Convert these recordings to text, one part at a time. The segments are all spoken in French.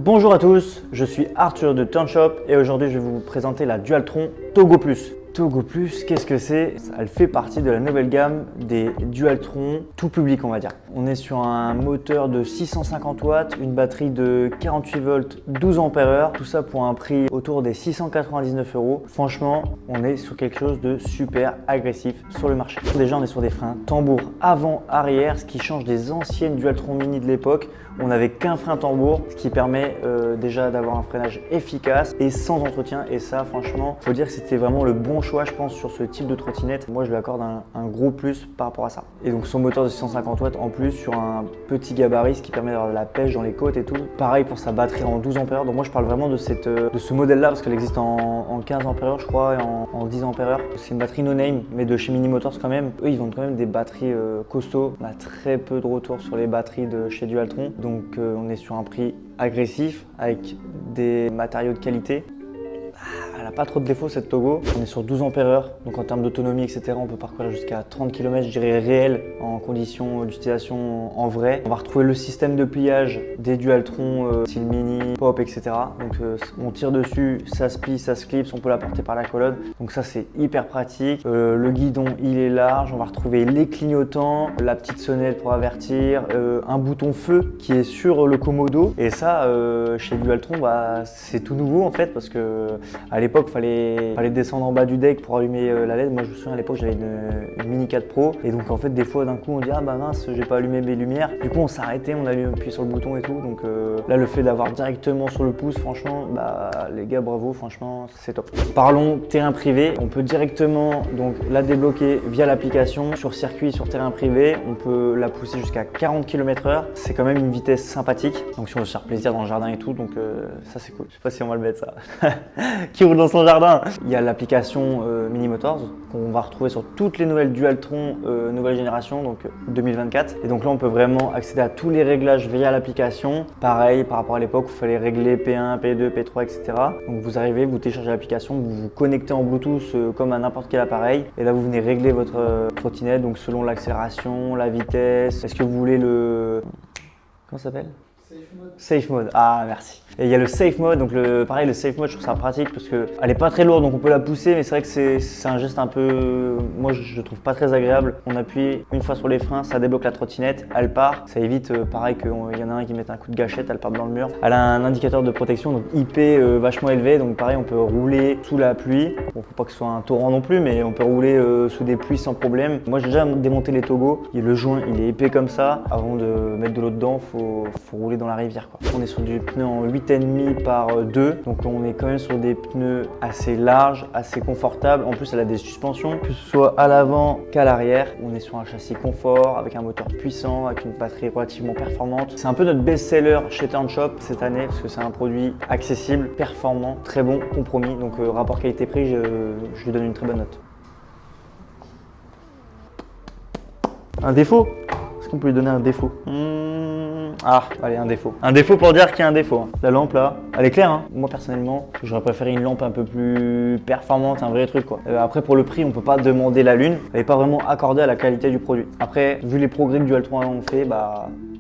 Bonjour à tous, je suis Arthur de Turnshop et aujourd'hui je vais vous présenter la Dualtron Togo Plus. Togo Plus, qu'est-ce que c'est? Elle fait partie de la nouvelle gamme des Dualtron tout public, on va dire. On est sur un moteur de 650 watts, une batterie de 48 volts, 12 ampères-heure, tout ça pour un prix autour des 699 €. Franchement, on est sur quelque chose de super agressif sur le marché. Déjà, on est sur des freins tambour avant-arrière, ce qui change des anciennes Dualtron Mini de l'époque. On n'avait qu'un frein tambour, ce qui permet déjà d'avoir un freinage efficace et sans entretien. Et ça, franchement, faut dire que c'était vraiment le bon choix, je pense, sur ce type de trottinette. Moi, je lui accorde un gros plus par rapport à ça. Et donc, son moteur de 650 watts en plus sur un petit gabarit, ce qui permet d'avoir de la pêche dans les côtes et tout. Pareil pour sa batterie en 12 ampères. Donc, moi, je parle vraiment de ce modèle-là parce qu'elle existe en 15 ampères, je crois, et en 10 ampères. C'est une batterie no-name, mais de chez Mini Motors quand même. Eux, ils vendent quand même des batteries costauds. On a très peu de retours sur les batteries de chez Dualtron. Donc on est sur un prix agressif avec des matériaux de qualité. Elle n'a pas trop de défauts cette Togo. On est sur 12 ampères-heure, donc en termes d'autonomie, etc. on peut parcourir jusqu'à 30 km, je dirais réel, en conditions d'utilisation en vrai. On va retrouver le système de pliage des Dualtron style mini, pop, etc. Donc on tire dessus, ça se plie, ça se clipse, on peut la porter par la colonne. Donc ça c'est hyper pratique. Le guidon il est large, on va retrouver les clignotants, la petite sonnette pour avertir, un bouton feu qui est sur le commodo. Et ça chez Dualtron c'est tout nouveau en fait parce que à l'époque, il fallait descendre en bas du deck pour allumer la LED. Moi, je me souviens à l'époque, j'avais une Mini 4 Pro. Et donc, en fait, des fois, d'un coup, on dit ah bah mince, j'ai pas allumé mes lumières. Du coup, on s'est arrêté, on a appuyé sur le bouton et tout. Donc là, le fait d'avoir directement sur le pouce, franchement, les gars, bravo, franchement, c'est top. Parlons terrain privé. On peut directement donc la débloquer via l'application sur circuit, sur terrain privé. On peut la pousser jusqu'à 40 km/h. C'est quand même une vitesse sympathique. Donc, si on veut se faire plaisir dans le jardin et tout, donc ça, c'est cool. Je sais pas si on va le mettre ça. Qui roule dans son jardin. Il y a l'application Mini Motors qu'on va retrouver sur toutes les nouvelles Dualtron nouvelle génération, donc 2024. Et donc là, on peut vraiment accéder à tous les réglages via l'application. Pareil, par rapport à l'époque où il fallait régler P1, P2, P3, etc. Donc vous arrivez, vous téléchargez l'application, vous vous connectez en Bluetooth comme à n'importe quel appareil. Et là, vous venez régler votre trottinette, donc selon l'accélération, la vitesse. Est-ce que vous voulez le... Comment ça s'appelle? Safe mode, ah merci. Et il y a le safe mode, donc pareil le safe mode je trouve ça pratique parce qu'elle est pas très lourde donc on peut la pousser, mais c'est vrai que c'est un geste un peu, moi je trouve pas très agréable. On appuie une fois sur les freins, ça débloque la trottinette, elle part, ça évite pareil qu'il y en a un qui mette un coup de gâchette, elle part dans le mur. Elle a un indicateur de protection donc IP vachement élevé, donc pareil on peut rouler sous la pluie. Bon, faut pas que ce soit un torrent non plus, mais on peut rouler sous des pluies sans problème. Moi j'ai déjà démonté les Togo, et le joint il est épais comme ça. Avant de mettre de l'eau dedans, faut rouler dans la rivière quoi. On est sur du pneu en 8,5 par 2, donc on est quand même sur des pneus assez larges, assez confortables. En plus elle a des suspensions, que ce soit à l'avant qu'à l'arrière. On est sur un châssis confort avec un moteur puissant, avec une batterie relativement performante. C'est un peu notre best-seller chez Turnshop cette année parce que c'est un produit accessible, performant, très bon compromis. Donc rapport qualité-prix, je lui donne une très bonne note. Un défaut? Est-ce qu'on peut lui donner un défaut? Ah, allez, un défaut. Un défaut pour dire qu'il y a un défaut. Hein. La lampe là, elle est claire. Hein. Moi personnellement, j'aurais préféré une lampe un peu plus performante, un vrai truc quoi. Après pour le prix, on peut pas demander la lune. Elle n'est pas vraiment accordée à la qualité du produit. Après, vu les progrès que Dualtron ont fait,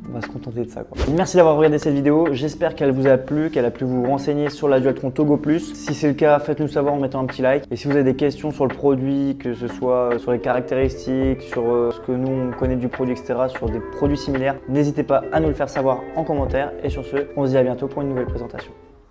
on va se contenter de ça quoi. Merci d'avoir regardé cette vidéo. J'espère qu'elle vous a plu, qu'elle a pu vous renseigner sur la Dualtron Togo Plus. Si c'est le cas, faites-nous savoir en mettant un petit like. Et si vous avez des questions sur le produit, que ce soit sur les caractéristiques, sur ce que nous on connaît du produit, etc., sur des produits similaires, n'hésitez pas à nous le faire savoir en commentaire. Et sur ce, on se dit à bientôt pour une nouvelle présentation.